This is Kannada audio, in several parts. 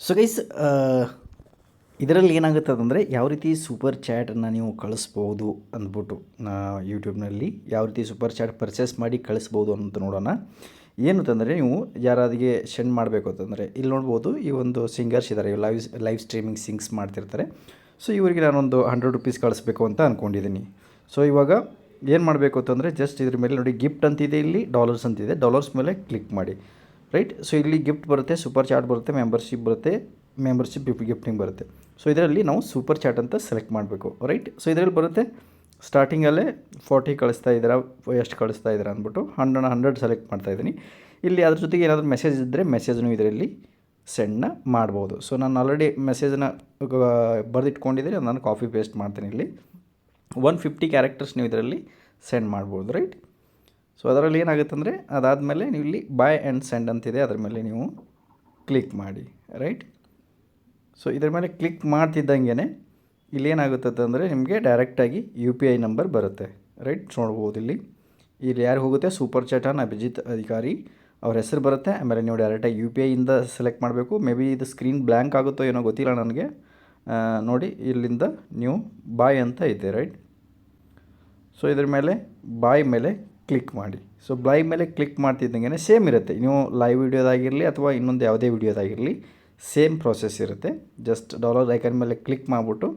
ಸೊ ಗೈಸ್, ಇದರಲ್ಲಿ ಏನಾಗುತ್ತದಂದರೆ ಯಾವ ರೀತಿ ಸೂಪರ್ ಚಾಟನ್ನು ನೀವು ಕಳಿಸ್ಬೋದು ಅಂದ್ಬಿಟ್ಟು ಯೂಟ್ಯೂಬ್ನಲ್ಲಿ ಯಾವ ರೀತಿ ಸೂಪರ್ ಚಾಟ್ ಪರ್ಚೇಸ್ ಮಾಡಿ ಕಳಿಸ್ಬೋದು ಅಂತ ನೋಡೋಣ. ಏನು ಅಂತಂದರೆ, ನೀವು ಯಾರಾದಿಗೆ ಸೆಂಡ್ ಮಾಡಬೇಕು ಅಂತಂದರೆ ಇಲ್ಲಿ ನೋಡ್ಬೋದು, ಈ ಒಂದು ಸಿಂಗರ್ಸ್ ಇದ್ದಾರೆ, ಲೈವ್ ಸ್ಟ್ರೀಮಿಂಗ್ ಸಿಂಗ್ಸ್ ಮಾಡ್ತಿರ್ತಾರೆ. ಸೊ ಇವರಿಗೆ ನಾನೊಂದು ₹100 ಕಳಿಸ್ಬೇಕು ಅಂತ ಅಂದ್ಕೊಂಡಿದ್ದೀನಿ. ಸೊ ಇವಾಗ ಏನು ಮಾಡಬೇಕು ಅಂತಂದರೆ, ಜಸ್ಟ್ ಇದ್ರ ಮೇಲೆ ನೋಡಿ ಗಿಫ್ಟ್ ಅಂತಿದೆ, ಇಲ್ಲಿ ಡಾಲರ್ಸ್ ಅಂತಿದೆ, ಡಾಲರ್ಸ್ ಮೇಲೆ ಕ್ಲಿಕ್ ಮಾಡಿ. ರೈಟ್. ಸೊ ಇಲ್ಲಿ ಗಿಫ್ಟ್ ಬರುತ್ತೆ, ಸೂಪರ್ ಚಾಟ್ ಬರುತ್ತೆ, ಮೆಂಬರ್ಶಿಪ್ ಬರುತ್ತೆ, ಮೆಂಬರ್ಶಿಪ್ ಗಿಫ್ಟಿಂಗ್ ಬರುತ್ತೆ. ಸೊ ಇದರಲ್ಲಿ ನಾವು ಸೂಪರ್ ಚಾಟ್ ಅಂತ ಸೆಲೆಕ್ಟ್ ಮಾಡಬೇಕು. ರೈಟ್. ಸೊ ಇದರಲ್ಲಿ ಬರುತ್ತೆ ಸ್ಟಾರ್ಟಿಂಗಲ್ಲೇ 40 ಕಳಿಸ್ತಾ ಇದ್ದೀರಾ, ಎಷ್ಟು ಕಳಿಸ್ತಾ ಇದ್ದೀರಾ ಅಂದ್ಬಿಟ್ಟು 100 ಸೆಲೆಕ್ಟ್ ಮಾಡ್ತಾಯಿದ್ದೀನಿ. ಇಲ್ಲಿ ಅದ್ರ ಜೊತೆಗೆ ಏನಾದರೂ ಮೆಸೇಜ್ ಇದ್ದರೆ ಮೆಸೇಜನ್ನು ಇದರಲ್ಲಿ ಸೆಂಡ್ನ ಮಾಡ್ಬೋದು. ಸೊ ನಾನು ಆಲ್ರೆಡಿ ಮೆಸೇಜನ್ನ ಬರೆದಿಟ್ಕೊಂಡಿದ್ದೀನಿ, ನಾನು ಕಾಪಿ ಪೇಸ್ಟ್ ಮಾಡ್ತೀನಿ. ಇಲ್ಲಿ 150 ಕ್ಯಾರೆಕ್ಟರ್ಸ್ ನೀವು ಇದರಲ್ಲಿ ಸೆಂಡ್ ಮಾಡ್ಬೋದು. ರೈಟ್. ಸೊ ಅದರಲ್ಲಿ ಏನಾಗುತ್ತೆ ಅಂದರೆ, ಅದಾದಮೇಲೆ ನೀವು ಇಲ್ಲಿ ಬೈ ಆ್ಯಂಡ್ ಸೆಂಡ್ ಅಂತಿದೆ, ಅದರ ಮೇಲೆ ನೀವು ಕ್ಲಿಕ್ ಮಾಡಿ. ರೈಟ್. ಸೊ ಇದರ ಮೇಲೆ ಕ್ಲಿಕ್ ಮಾಡ್ತಿದ್ದಂಗೆ ಇಲ್ಲೇನಾಗುತ್ತೆ ಅಂದರೆ, ನಿಮಗೆ ಡೈರೆಕ್ಟಾಗಿ UPI ನಂಬರ್ ಬರುತ್ತೆ. ರೈಟ್. ನೋಡ್ಬೋದು ಇಲ್ಲಿ ಯಾರು ಹೋಗುತ್ತೆ, ಸೂಪರ್ ಚಾಟನ್ ಅಭಿಜಿತ್ ಅಧಿಕಾರಿ ಅವ್ರ ಹೆಸರು ಬರುತ್ತೆ. ಆಮೇಲೆ ನೀವು ಡೈರೆಕ್ಟಾಗಿ UPI ಇಂದ ಸೆಲೆಕ್ಟ್ ಮಾಡಬೇಕು. ಮೇ ಬಿ ಇದು ಸ್ಕ್ರೀನ್ ಬ್ಲ್ಯಾಂಕ್ ಆಗುತ್ತೋ ಏನೋ ಗೊತ್ತಿಲ್ಲ ನನಗೆ. ನೋಡಿ ಇಲ್ಲಿಂದ ನೀವು ಬಾಯ್ ಅಂತ ಇದೆ. ರೈಟ್. ಸೊ ಇದ್ರ ಮೇಲೆ ಬಾಯ್ ಮೇಲೆ ಕ್ಲಿಕ್ ಮಾಡಿ. ಸೊ ಬಾಯ್ ಮೇಲೆ ಕ್ಲಿಕ್ ಮಾಡ್ತಿದ್ದಂಗೆ ಸೇಮ್ ಇರುತ್ತೆ, ನೀವು ಲೈವ್ ವಿಡಿಯೋದಾಗಿರಲಿ ಅಥವಾ ಇನ್ನೊಂದು ಯಾವುದೇ ವಿಡಿಯೋದಾಗಿರಲಿ ಸೇಮ್ ಪ್ರೋಸೆಸ್ ಇರುತ್ತೆ. ಜಸ್ಟ್ ಡಾಲರ್ ಐಕನ್ ಮೇಲೆ ಕ್ಲಿಕ್ ಮಾಡಿಬಿಟ್ಟು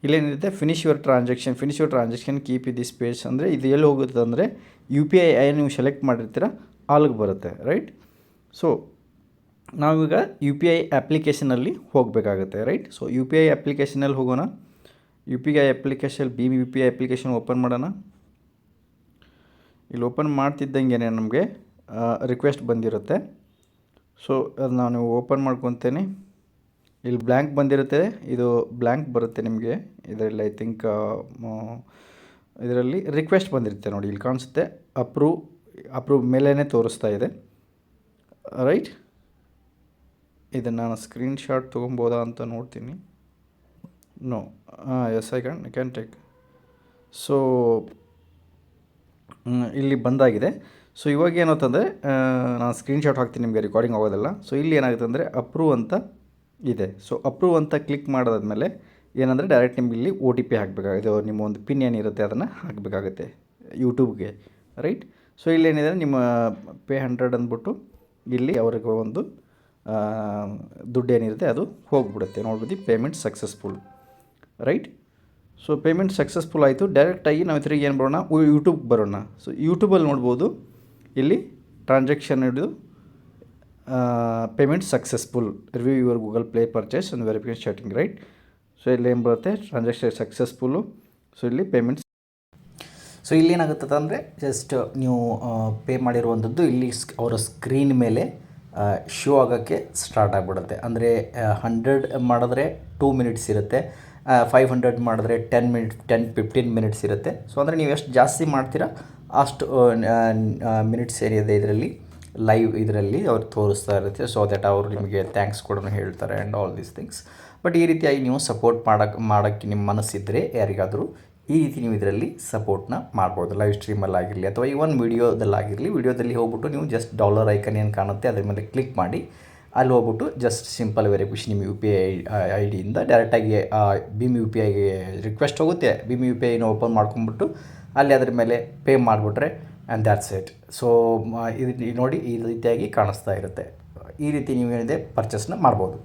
ಇಲ್ಲೇನಿರುತ್ತೆ, finish your transaction keep this page ಅಂದರೆ ಇದು ಎಲ್ಲಿ ಹೋಗುತ್ತೆ ಅಂದರೆ, UPI ನೀವು ಸೆಲೆಕ್ಟ್ ಮಾಡಿರ್ತೀರ ಅಲ್ಲಿಗೆ ಬರುತ್ತೆ. ರೈಟ್. ಸೊ ನಾವೀಗ UPI ಅಪ್ಲಿಕೇಶನಲ್ಲಿ ಹೋಗಬೇಕಾಗುತ್ತೆ. ರೈಟ್. ಸೊ UPI ಅಪ್ಲಿಕೇಶನಲ್ಲಿ ಹೋಗೋಣ. UPI application UPI application open ಮಾಡೋಣ. ಇಲ್ಲಿ ಓಪನ್ ಮಾಡ್ತಿದ್ದಂಗೆ ನಮಗೆ ರಿಕ್ವೆಸ್ಟ್ ಬಂದಿರುತ್ತೆ. ಸೊ ಅದು ನಾನು ಓಪನ್ ಮಾಡ್ಕೊತೇನೆ. ಇಲ್ಲಿ ಬ್ಲ್ಯಾಂಕ್ ಬಂದಿರುತ್ತೆ, ಇದು ಬ್ಲ್ಯಾಂಕ್ ಬರುತ್ತೆ ನಿಮಗೆ. ಇದರಲ್ಲಿ ಐ ಥಿಂಕ್ ಇದರಲ್ಲಿ ರಿಕ್ವೆಸ್ಟ್ ಬಂದಿರುತ್ತೆ ನೋಡಿ, ಇಲ್ಲಿ ಕಾಣಿಸುತ್ತೆ ಅಪ್ರೂವ್ ಮೇಲೇ ತೋರಿಸ್ತಾ ಇದೆ. ರೈಟ್. ಇದನ್ನು ನಾನು ಸ್ಕ್ರೀನ್ಶಾಟ್ ತೊಗೊಬೋದಾ ಅಂತ ನೋಡ್ತೀನಿ. No, yes I can take. So ಇಲ್ಲಿ ಬಂದಾಗಿದೆ. ಸೊ ಇವಾಗ ಏನಂತಂದರೆ, ನಾನು ಸ್ಕ್ರೀನ್ಶಾಟ್ ಹಾಕ್ತೀನಿ, ನಿಮಗೆ ರೆಕಾರ್ಡಿಂಗ್ ಆಗೋದಿಲ್ಲ. ಸೊ ಇಲ್ಲಿ ಏನಾಗುತ್ತೆ ಅಂದರೆ ಅಪ್ರೂವ್ ಅಂತ ಇದೆ. ಸೊ ಅಪ್ರೂವ್ ಅಂತ ಕ್ಲಿಕ್ ಮಾಡೋದಾದ್ಮೇಲೆ ಏನಂದರೆ ಡೈರೆಕ್ಟ್ ನಿಮ್ಗೆ ಇಲ್ಲಿ OTP ಹಾಕಬೇಕಾಗುತ್ತೆ, ನಿಮ್ಮ ಒಂದು ಪಿನ್ ಏನಿರುತ್ತೆ ಅದನ್ನು ಹಾಕಬೇಕಾಗುತ್ತೆ ಯೂಟ್ಯೂಬ್ಗೆ. ರೈಟ್. ಸೊ ಇಲ್ಲೇನಿದೆ, ನಿಮ್ಮ ಪೇ 100 ಅಂದ್ಬಿಟ್ಟು ಇಲ್ಲಿ ಅವ್ರಿಗೆ ಒಂದು ದುಡ್ಡು ಏನಿರುತ್ತೆ ಅದು ಹೋಗಿಬಿಡುತ್ತೆ. ನೋಡ್ಬೋದು, payment successful. Right. So payment successful ಆಯಿತು. ಡೈರೆಕ್ಟಾಗಿ ನಾವು ತಿರುಗಿ ಏನು ಬರೋಣ, ಯೂಟ್ಯೂಬ್ ಬರೋಣ. ಸೊ ಯೂಟ್ಯೂಬಲ್ಲಿ ನೋಡ್ಬೋದು, ಇಲ್ಲಿ ಟ್ರಾನ್ಸಾಕ್ಷನ್ ಹಿಡಿದು payment successful, review your Google play purchase and verification chatting. Right. So ಇಲ್ಲಿ ಏನು ಬರುತ್ತೆ, ಟ್ರಾನ್ಸಾಕ್ಷನ್ ಸಕ್ಸಸ್ಫುಲ್ಲು. ಸೊ ಇಲ್ಲಿ ಪೇಮೆಂಟ್ಸ್. ಸೊ ಇಲ್ಲೇನಾಗುತ್ತದೆ ಅಂದರೆ, ಜಸ್ಟ್ ನೀವು ಪೇ ಮಾಡಿರುವಂಥದ್ದು ಇಲ್ಲಿ ಅವರ ಸ್ಕ್ರೀನ್ ಮೇಲೆ ಶೋ ಆಗೋಕ್ಕೆ ಸ್ಟಾರ್ಟ್ ಆಗಿಬಿಡುತ್ತೆ. ಅಂದರೆ 100 ಮಾಡಿದ್ರೆ 2 ಮಿನಿಟ್ಸ್ ಇರುತ್ತೆ, 500 ಮಾಡಿದ್ರೆ 10-15 ಮಿನಿಟ್ಸ್ ಇರುತ್ತೆ. ಸೊ ಅಂದರೆ ನೀವು ಎಷ್ಟು ಜಾಸ್ತಿ ಮಾಡ್ತೀರಾ ಅಷ್ಟು ಮಿನಿಟ್ಸ್ ಏನಿದೆ ಇದರಲ್ಲಿ ಲೈವ್ ಇದರಲ್ಲಿ ಅವ್ರು ತೋರಿಸ್ತಾ ಇರುತ್ತೆ. ಸೊ ದಟ್ ಅವರು ನಿಮಗೆ ಥ್ಯಾಂಕ್ಸ್ ಕೂಡ ಹೇಳ್ತಾರೆ and all these things. But ಈ ರೀತಿಯಾಗಿ ನೀವು ಸಪೋರ್ಟ್ ಮಾಡೋಕ್ಕೆ ನಿಮ್ಮ ಮನಸ್ಸಿದ್ದರೆ ಯಾರಿಗಾದರೂ ಈ ರೀತಿ ನೀವು ಇದರಲ್ಲಿ ಸಪೋರ್ಟ್ನ ಮಾಡ್ಬೋದು. ಲೈವ್ ಸ್ಟ್ರೀಮಲ್ಲಾಗಿರಲಿ ಅಥವಾ ಇವನ್ ವಿಡಿಯೋದಲ್ಲಾಗಿರಲಿ. ವಿಡಿಯೋದಲ್ಲಿ ಹೋಗ್ಬಿಟ್ಟು ನೀವು ಜಸ್ಟ್ ಡಾಲರ್ ಐಕನ್ ಏನು ಕಾಣುತ್ತೆ ಅದ್ರ ಮೇಲೆ ಕ್ಲಿಕ್ ಮಾಡಿ ಅಲ್ಲಿ ಹೋಗ್ಬಿಟ್ಟು ಜಸ್ಟ್ ಸಿಂಪಲ್ ವೆರಿಫಿಕೇಷನ್ ನಿಮ್ಮ UPI ID ಇಂದ ಡೈರೆಕ್ಟಾಗಿ ಭೀಮ್ UPIಗೆ ರಿಕ್ವೆಸ್ಟ್ ಹೋಗುತ್ತೆ. ಭೀಮ್ UPIನ ಓಪನ್ ಮಾಡ್ಕೊಂಬಿಟ್ಟು ಅಲ್ಲಿ ಅದ್ರ ಮೇಲೆ ಪೇ ಮಾಡಿಬಿಟ್ರೆ ಆ್ಯಂಡ್ ದ್ಯಾಟ್ಸ್ ಇಟ್. ಸೊ ಇದು ನೋಡಿ ಈ ರೀತಿಯಾಗಿ ಕಾಣಿಸ್ತಾ ಇರುತ್ತೆ. ಈ ರೀತಿ ನೀವು ಏನಿದೆ ಪರ್ಚೇಸ್ನ ಮಾಡ್ಬೋದು.